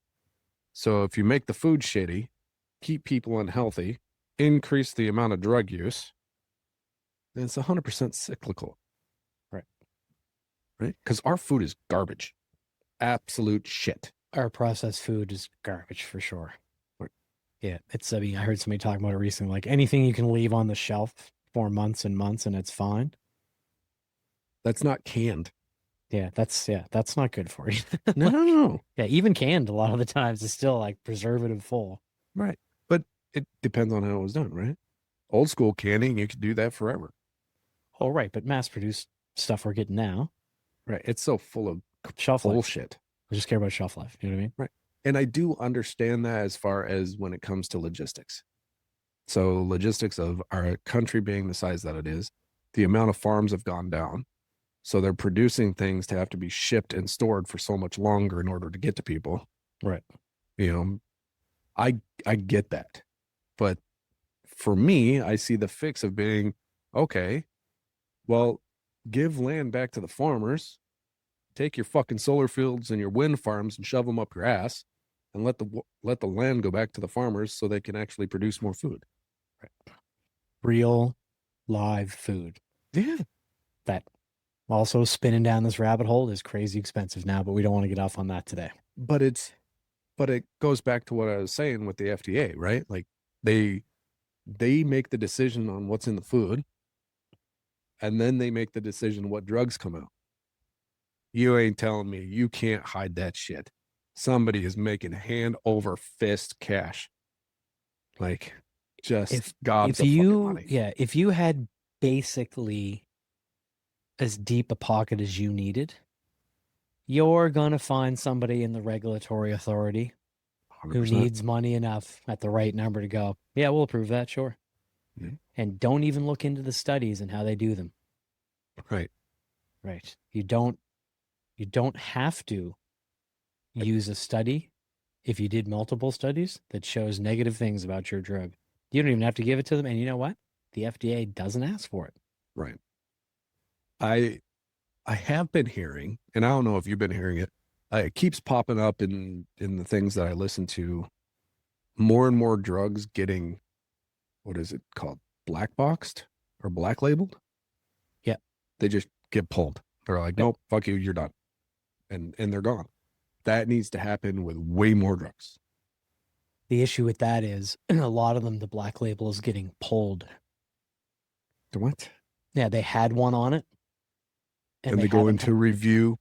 S2: So if you make the food shitty, keep people unhealthy, increase the amount of drug use, then it's 100% cyclical,
S1: Right.
S2: right? Because our food is garbage, absolute shit.
S1: Our processed food is garbage for sure.
S2: Right.
S1: Yeah. I mean, I heard somebody talking about it recently. Like, anything you can leave on the shelf for months and months and it's fine.
S2: That's not canned.
S1: That's not good for you.
S2: No, no,
S1: Like,
S2: no.
S1: yeah, even canned a lot of the times is still like preservative full.
S2: Right. But it depends on how it was done, right? Old school canning, you could do that forever.
S1: Oh, right, but mass produced stuff we're getting now,
S2: Right. It's so full of
S1: shelf life.
S2: bullshit.
S1: I just care about shelf life. You know what I mean?
S2: Right. And I do understand that as far as when it comes to logistics. So, logistics of our country being the size that it is, the amount of farms have gone down. So, they're producing things to have to be shipped and stored for so much longer in order to get to people.
S1: Right.
S2: You know, I get that. But for me, I see the fix of being okay, well, give land back to the farmers, take your fucking solar fields and your wind farms and shove them up your ass, and let the land go back to the farmers so they can actually produce more food.
S1: Right. Real live food.
S2: Yeah.
S1: That also spinning down this rabbit hole is crazy expensive now, but we don't want to get off on that today.
S2: But but it goes back to what I was saying with the FDA, right? Like they they make the decision on what's in the food, and then they make the decision what drugs come out. You ain't telling me you can't hide that shit. Somebody is making hand over fist cash, like just
S1: If
S2: gobs
S1: if
S2: of fucking
S1: you
S2: money.
S1: yeah, if you had basically as deep a pocket as you needed, you're gonna find somebody in the regulatory authority who
S2: 100%.
S1: needs money enough at the right number to go, yeah, we'll approve that, sure.
S2: Yeah.
S1: And don't even look into the studies and how they do them.
S2: Right.
S1: Right. You don't have to use a study if you did multiple studies that shows negative things about your drug. You don't even have to give it to them. And you know what? The FDA doesn't ask for it.
S2: Right. I I have been hearing, and I don't know if you've been hearing it. It keeps popping up in the things that I listen to. More and more drugs getting, what is it called, black boxed or black labeled.
S1: Yeah.
S2: They just get pulled. They're like,
S1: Yep.
S2: nope, fuck you, you're done, and they're gone. That needs to happen with way more drugs.
S1: The issue with that is a lot of them, the black label is getting pulled.
S2: What?
S1: Yeah, they had one on it and
S2: And
S1: they
S2: they go
S1: haven't.
S2: into review.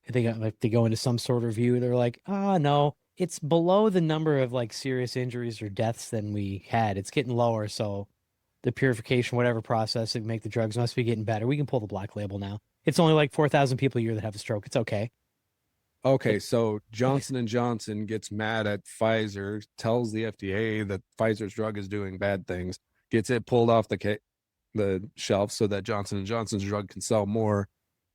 S1: They go into some sort of review. They're like, no, it's below the number of like serious injuries or deaths than we had. It's getting lower. So the purification, whatever process to make the drugs must be getting better. We can pull the black label now. It's only like 4,000 people a year that have a stroke. It's okay.
S2: Okay,
S1: Like,
S2: so Johnson and Johnson gets mad at Pfizer, tells the FDA that Pfizer's drug is doing bad things, gets it pulled off the shelf so that Johnson and Johnson's drug can sell more,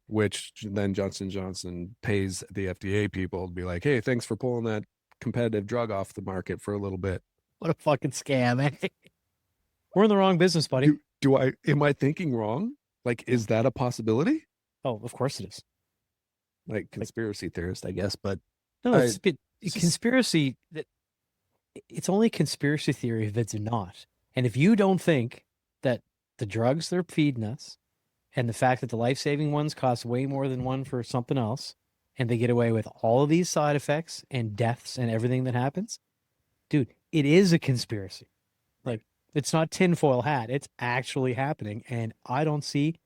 S2: which then Johnson and Johnson pays the FDA people to be like, "Hey, thanks for pulling that competitive drug off the market for a little bit."
S1: what a fucking scam, eh? We're in the wrong business, buddy.
S2: Do I am I thinking wrong? Like, is that a possibility?
S1: Oh, of course it is.
S2: Like
S1: Like,
S2: conspiracy theorist, I guess, but
S1: no,
S2: I
S1: it's
S2: just
S1: conspiracy. It's only conspiracy theory if it's not. And if you don't think that the drugs they're feeding us and the fact that the life-saving ones cost way more than one for something else, and they get away with all of these side effects and deaths and everything that happens, dude, it is a conspiracy. Like, it's not tinfoil hat. It's actually happening. And I don't see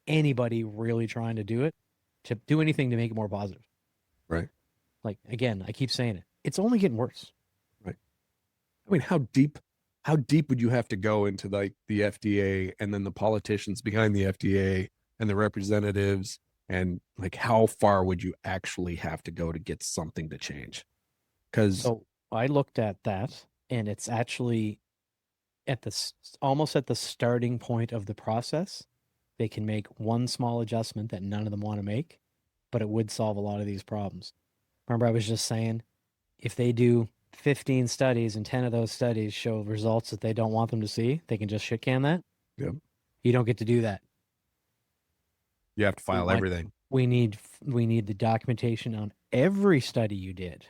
S1: anybody really trying to do anything to make it more positive.
S2: right,
S1: Like, again, I keep saying it. It's only getting worse.
S2: right. I mean, how deep would you have to go into like the FDA and then the politicians behind the FDA and the representatives, and like how far would you actually have to go to get something to change? Because
S1: So I looked at that, and it's actually almost at the starting point of the process. They can make one small adjustment that none of them want to make, but it would solve a lot of these problems. Remember, I was just saying, if they do 15 studies and 10 of those studies show results that they don't want them to see, they can just shit can that.
S2: yeah,
S1: You don't get to do that.
S2: you have to
S1: We
S2: file
S1: want
S2: everything.
S1: we need the documentation on every study you did.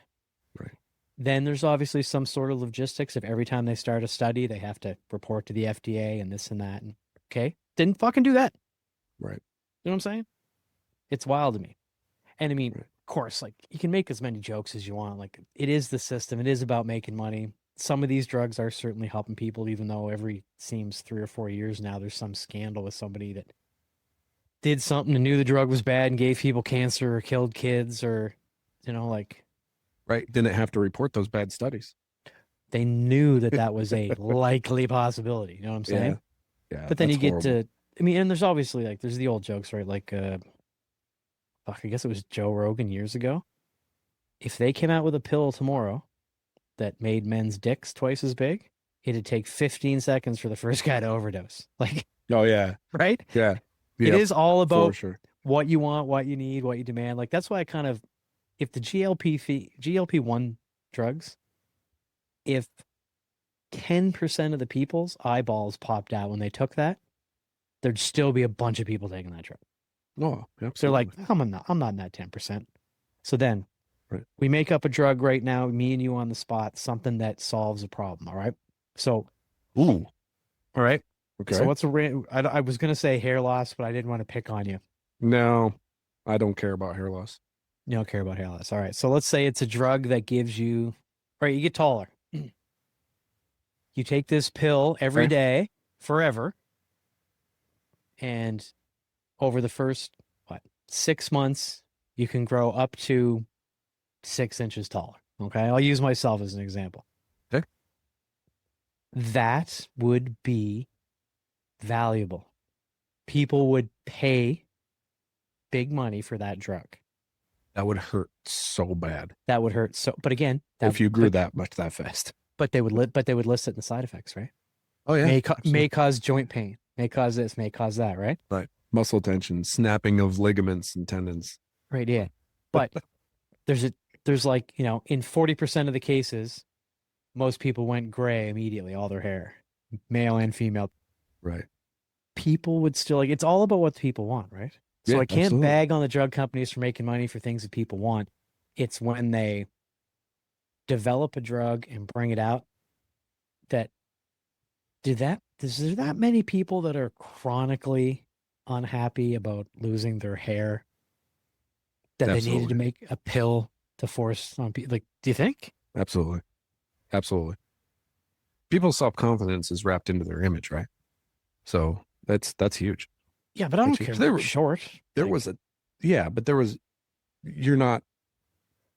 S2: Right,
S1: Then there's obviously some sort of logistics of every time they start a study, they have to report to the FDA and this and that. And okay, didn't fucking do that.
S2: right,
S1: You know what I'm saying? It's wild to me. And I mean,
S2: right,
S1: of course, like you can make as many jokes as you want. Like it is the system. It is about making money. Some of these drugs are certainly helping people, even though every seems 3 or 4 years now there's some scandal with somebody that did something and knew the drug was bad and gave people cancer or killed kids or, like
S2: right. Didn't have to report those bad studies.
S1: they knew that that was a likely possibility. You know what I'm
S2: Yeah,
S1: saying?
S2: yeah,
S1: But then
S2: that's
S1: you get
S2: horrible.
S1: to, I mean, and there's obviously like, there's the old jokes, right? Like, fuck, I guess it was Joe Rogan years ago. If they came out with a pill tomorrow that made men's dicks twice as big, it'd take 15 seconds for the first guy to overdose. Like,
S2: Oh yeah,
S1: right?
S2: yeah,
S1: It
S2: yep,
S1: is all
S2: for
S1: about
S2: sure.
S1: what you want, what you need, what you demand. Like, that's why I kind of, if the GLP-1 drugs, if 10% of the people's eyeballs popped out when they took that, there'd still be a bunch of people taking that drug.
S2: Oh,
S1: They're like,
S2: absolutely.
S1: I'm not in that 10%. So then
S2: Right.
S1: we make up a drug right now, me and you on the spot, something that solves a problem. All right. So,
S2: Ooh.
S1: all right. So
S2: Okay.
S1: what's I was going to say hair loss, but I didn't want to pick on you.
S2: No, I don't care about hair loss.
S1: You don't care about hair loss. All right. So let's say it's a drug that gives you right? You get taller. You take this pill every
S2: Okay.
S1: day forever, and over the first what 6 months, you can grow up to 6 inches taller. Okay, I'll use myself as an example.
S2: Okay.
S1: That would be valuable. People would pay big money for that drug.
S2: That would hurt so bad
S1: That would hurt so. But again, that
S2: if you grew
S1: but
S2: that much that fast.
S1: but they would list it in the side effects, right?
S2: Oh yeah,
S1: May
S2: absolutely.
S1: cause joint pain, may cause this, may cause that, right?
S2: Right. Muscle tension, snapping of ligaments and tendons.
S1: Right, yeah. But there's a there's like, in 40% of the cases, most people went gray immediately, all their hair, male and female.
S2: Right.
S1: People would still like it's all about what the people want, right? So
S2: Yeah,
S1: I can't
S2: absolutely.
S1: bag on the drug companies for making money for things that people want. It's when they develop a drug and bring it out that is there that many people that are chronically unhappy about losing their hair that they needed to
S2: Absolutely.
S1: make a pill to force on people? Like, do you think?
S2: Absolutely. Absolutely. People's self-confidence is wrapped into their image, right? So that's huge.
S1: Yeah, but I
S2: That's
S1: don't
S2: huge.
S1: care if you're short.
S2: There
S1: Like,
S2: was a yeah, but there was you're not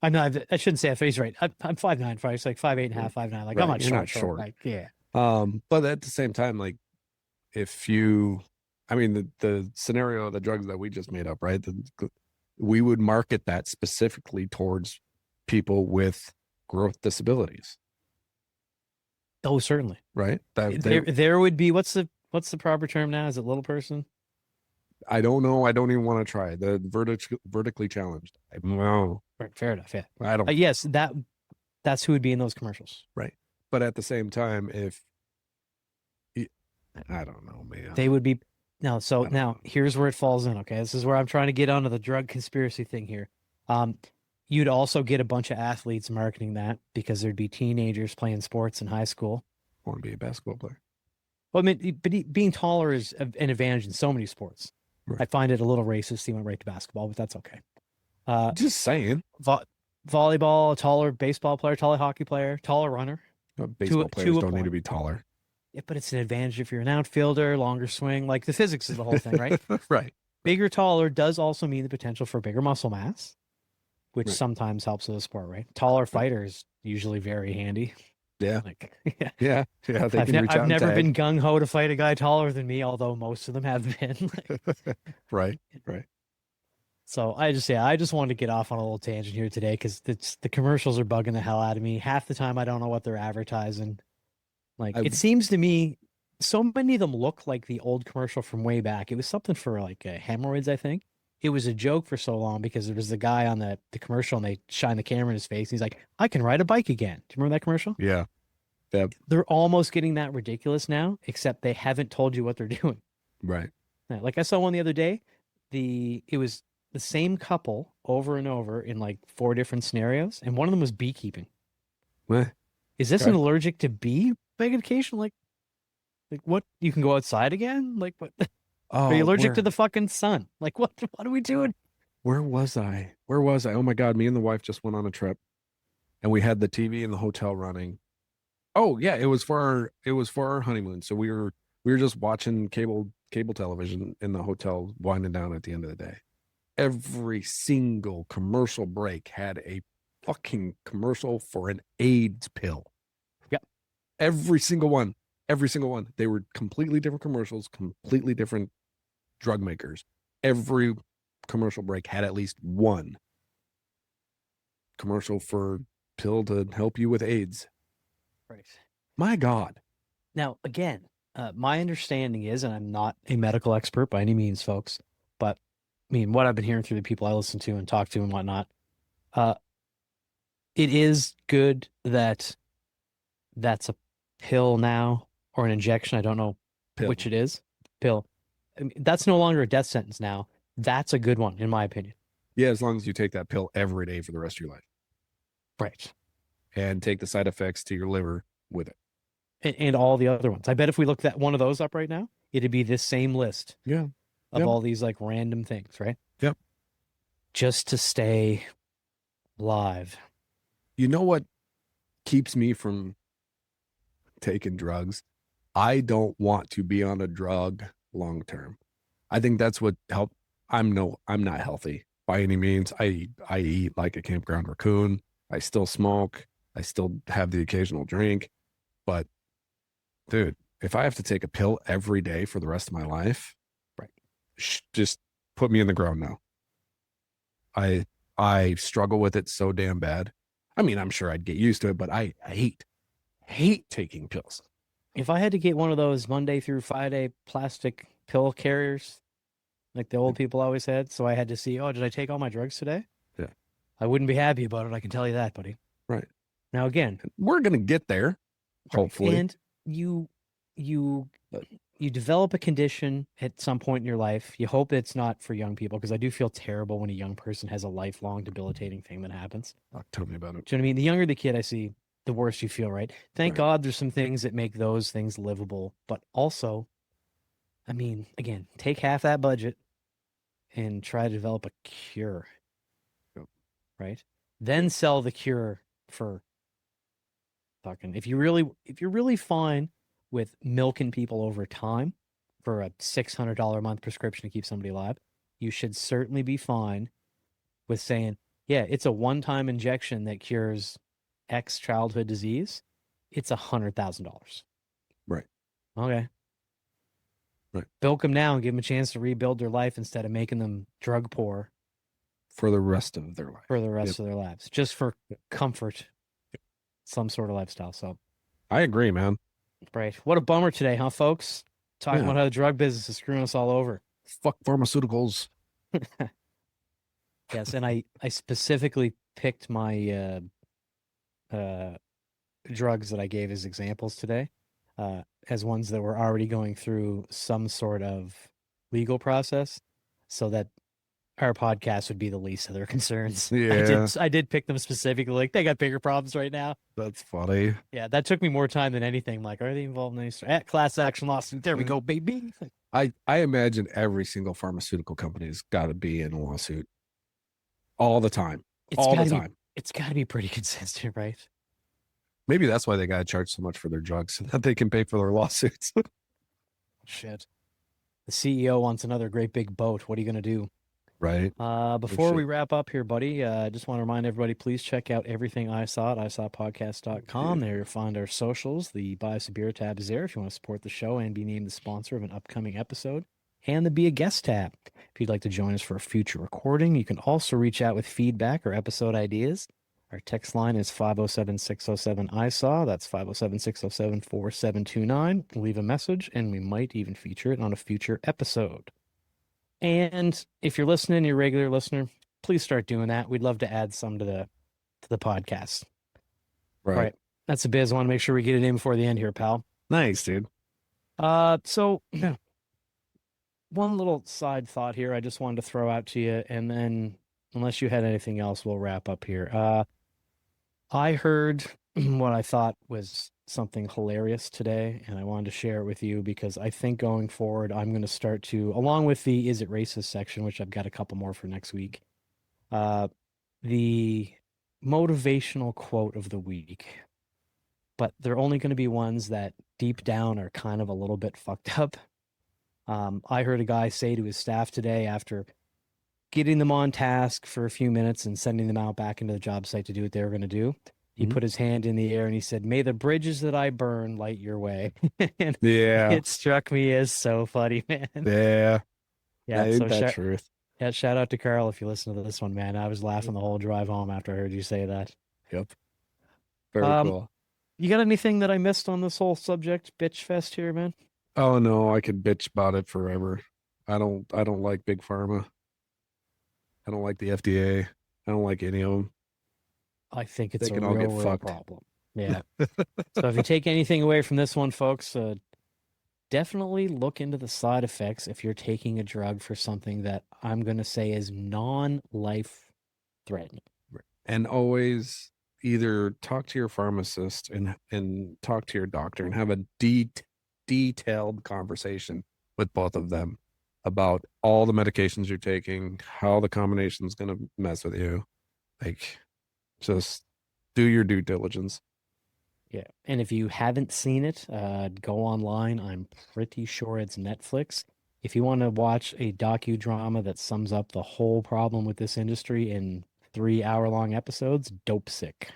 S1: I'm not. I shouldn't say that. He's right. I'm 5'9", five. It's like 5'8" and a half, 5'9". Like I'm
S2: right.
S1: not
S2: You're not
S1: short.
S2: short.
S1: Like yeah,
S2: But at the same time, like if you I mean the scenario of the drugs that we just made up, right? We would market that specifically towards people with growth disabilities,
S1: oh certainly.
S2: right? That they
S1: There would be what's the proper term now? Is it little person?
S2: I don't know. I don't even want to try the vertically challenged. I don't know.
S1: Right, fair enough. Yeah.
S2: I don't
S1: Yes, that's who would be in those commercials.
S2: right. But at the same time, if I don't know, man.
S1: They would be now. So
S2: I don't
S1: now
S2: know.
S1: here's where it falls in. Okay, this is where I'm trying to get onto the drug conspiracy thing here. Um, you'd also get a bunch of athletes marketing that because there'd be teenagers playing sports in high school.
S2: I want to be a basketball player.
S1: Well, I mean, but being taller is an advantage in so many sports.
S2: Right.
S1: I find it a little racist. He went right to basketball, but that's okay. Uh,
S2: Just saying.
S1: vo volleyball, a taller baseball player, taller hockey player, taller runner.
S2: Baseball players
S1: To a
S2: don't need to
S1: point.
S2: be taller.
S1: Yeah, but it's an advantage if you're an outfielder, longer swing. Like the physics is the whole thing, right?
S2: Right.
S1: Bigger, taller does also mean the potential for bigger muscle mass, which
S2: Right.
S1: sometimes helps with the sport, right? Taller
S2: Right.
S1: fighters usually very handy.
S2: Yeah.
S1: Like, yeah,
S2: Yeah. Yeah. They can reach
S1: I've
S2: out and
S1: never been
S2: tag.
S1: gung ho to fight a guy taller than me, although most of them have been.
S2: Right. Right.
S1: So I just wanted to get off on a little tangent here today because the commercials are bugging the hell out of me. Half the time I don't know what they're advertising. Like
S2: I
S1: it seems to me, so many of them look like the old commercial from way back. It was something for like hemorrhoids, I think. It was a joke for so long because there was the guy on the commercial and they shine the camera in his face. And he's like, I can ride a bike again. Do you remember that commercial?
S2: yeah. That
S1: They're almost getting that ridiculous now, except they haven't told you what they're doing.
S2: right.
S1: Yeah, like I saw one the other day. It was the same couple over and over in like four different scenarios, and one of them was beekeeping.
S2: Well,
S1: Is this an
S2: okay.
S1: allergic to bee medication? Like what? You can go outside again? Like what? Are you
S2: Oh,
S1: allergic to the fucking sun? Like what? What are we doing?
S2: where was I? Where was I? Oh my God, me and the wife just went on a trip and we had the TV in the hotel running. Oh yeah, it was for our honeymoon. So we were just watching cable television in the hotel, winding down at the end of the day. Every single commercial break had a fucking commercial for an AIDS pill.
S1: Yeah.
S2: Every single one. Every single one. They were completely different commercials, completely different drug makers. Every commercial break had at least one commercial for pill to help you with AIDS.
S1: Right.
S2: My God.
S1: Now, again, my understanding is, and I'm not a medical expert by any means, folks, but I mean, what I've been hearing through the people I listen to and talk to and whatnot, uh, it is good that that's a pill now or an injection. I don't know
S2: Pill.
S1: which it is. Pill. I mean, that's no longer a death sentence now. That's a good one, in my opinion.
S2: Yeah, as long as you take that pill every day for the rest of your life
S1: Right.
S2: and take the side effects to your liver with it.
S1: And all the other ones. I bet if we looked at one of those up right now, it'd be this same list
S2: Yeah.
S1: of
S2: Yep.
S1: all these like random things, right?
S2: Yep.
S1: Just to stay alive.
S2: You know what? keeps me from taking drugs. I don't want to be on a drug long term. I think that's what helped. I'm not healthy by any means. I eat like a campground raccoon. I still smoke. I still have the occasional drink. But dude, if I have to take a pill every day for the rest of my life,
S1: Right.
S2: just put me in the ground now. I struggle with it so damn bad. I mean, I'm sure I'd get used to it, but I hate taking pills.
S1: If I had to get one of those Monday through Friday plastic pill carriers, like the old people always had, so I had to see, oh, did I take all my drugs today?
S2: Yeah.
S1: I wouldn't be happy about it. I can tell you that, buddy.
S2: Right.
S1: Now, again,
S2: We're gonna get there, hopefully.
S1: and you you you develop a condition at some point in your life. You hope it's not for young people, because I do feel terrible when a young person has a lifelong debilitating thing that happens.
S2: Oh, tell me about it.
S1: Do you know what I mean? The younger the kid I see, the worse you feel, right? Thank
S2: Right.
S1: God there's some things that make those things livable, but also, I mean, again, take half that budget and try to develop a cure,
S2: Yep.
S1: right? Then sell the cure for fucking, if you're really fine with milking people over time for a $600 a month prescription to keep somebody alive, you should certainly be fine with saying, yeah, it's a one-time injection that cures X childhood disease. It's $100,000.
S2: Right.
S1: Okay.
S2: Right.
S1: Bilk them now and give them a chance to rebuild their life instead of making them drug poor
S2: For the rest of their life.
S1: for the rest of their lives, just for comfort, some sort of lifestyle. So,
S2: I agree, man.
S1: right. What a bummer today, huh, folks? Talking
S2: Yeah.
S1: about how the drug business is screwing us all over.
S2: Fuck pharmaceuticals.
S1: Yes, and I specifically picked my drugs that I gave as examples today, as ones that were already going through some sort of legal process, so that our podcast would be the least of their concerns.
S2: Yeah.
S1: I did pick them specifically. Like, they got bigger problems right now.
S2: That's funny.
S1: Yeah, that took me more time than anything. Like, are they involved in any class action lawsuit? There we go, baby.
S2: I imagine every single pharmaceutical company's got to be in a lawsuit all the time.
S1: It's
S2: all the
S1: gotta be,
S2: time.
S1: it's got to be pretty consistent, right?
S2: Maybe that's why they got to charge so much for their drugs, so that they can pay for their lawsuits.
S1: Shit. The CEO wants another great big boat. What are you gonna do?
S2: Right.
S1: Before we
S2: shit.
S1: wrap up here, buddy, I just want to remind everybody, please check out everything I saw at isawpodcast.com. There you'll find our socials. The Buy Us a Beer tab is there if you want to support the show and be named the sponsor of an upcoming episode. And the Be a Guest tab. If you'd like to join us for a future recording, you can also reach out with feedback or episode ideas. Our text line is 507-607-ISAW. That's 507-607-4729. Leave a message, and we might even feature it on a future episode. And if you're listening, you're a regular listener, please start doing that. We'd love to add some to the podcast.
S2: Right.
S1: All right. That's a biz. I want to make sure we get it in before the end here, pal.
S2: Nice, dude.
S1: So one little side thought here I just wanted to throw out to you, and then unless you had anything else, we'll wrap up here. I heard what I thought was something hilarious today, and I wanted to share it with you because I think going forward, I'm going to start to, along with the Is It Racist section, which I've got a couple more for next week, the motivational quote of the week. But they're only going to be ones that deep down are kind of a little bit fucked up. I heard a guy say to his staff today, after getting them on task for a few minutes and sending them out back into the job site to do what they were going to do, he put his hand in the air and he said, "May the bridges that I burn light your way." And
S2: Yeah.
S1: it struck me as so funny, man.
S2: Yeah.
S1: Yeah.
S2: Ain't
S1: So
S2: that truth?
S1: yeah, shout out to Carl if you listen to this one, man. I was laughing the whole drive home after I heard you say that.
S2: Yep. Very cool.
S1: You got anything that I missed on this whole subject bitch fest here, man?
S2: Oh no, I could bitch about it forever. I don't like big pharma. I don't like the FDA. I don't like any of them.
S1: I think it's
S2: They
S1: a
S2: can all get
S1: real
S2: fucked.
S1: problem. Yeah. So if you take anything away from this one, folks, definitely look into the side effects if you're taking a drug for something that I'm going to say is non-life threatening.
S2: And always either talk to your pharmacist and talk to your doctor and have a detailed conversation with both of them about all the medications you're taking, how the combination is going to mess with you. Like, just do your due diligence.
S1: Yeah. And if you haven't seen it, go online. I'm pretty sure it's Netflix. If you want to watch a docudrama that sums up the whole problem with this industry in 3 hour-long episodes, Dope Sick.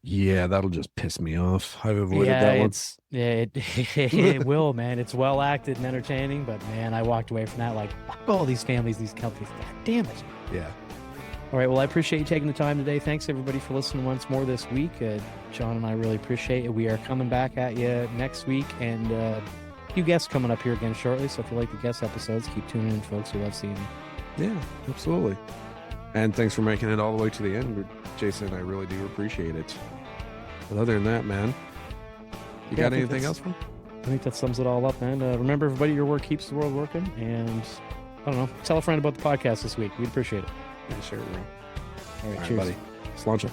S2: Yeah, that'll just piss me off. I've avoided
S1: Yeah,
S2: that one.
S1: it will, man. It's well acted and entertaining, but man, I walked away from that like, fuck all these families, these companies. God damn it.
S2: Yeah.
S1: All right, well, I appreciate you taking the time today. Thanks everybody for listening once more this week. John and I really appreciate it. We are coming back at you next week, and a few guests coming up here again shortly. So if you like the guest episodes, keep tuning in, folks. We love seeing them.
S2: Yeah, absolutely. And thanks for making it all the way to the end, Jason. I really do appreciate it. But other than that, man, you got anything else?
S1: I think that sums it all up, man. Remember, everybody, your work keeps the world working. And I don't know, tell a friend about the podcast this week. We'd appreciate it.
S2: Yeah, sure, bro.
S1: All right,
S2: All
S1: cheers.
S2: right, buddy. Sláinte.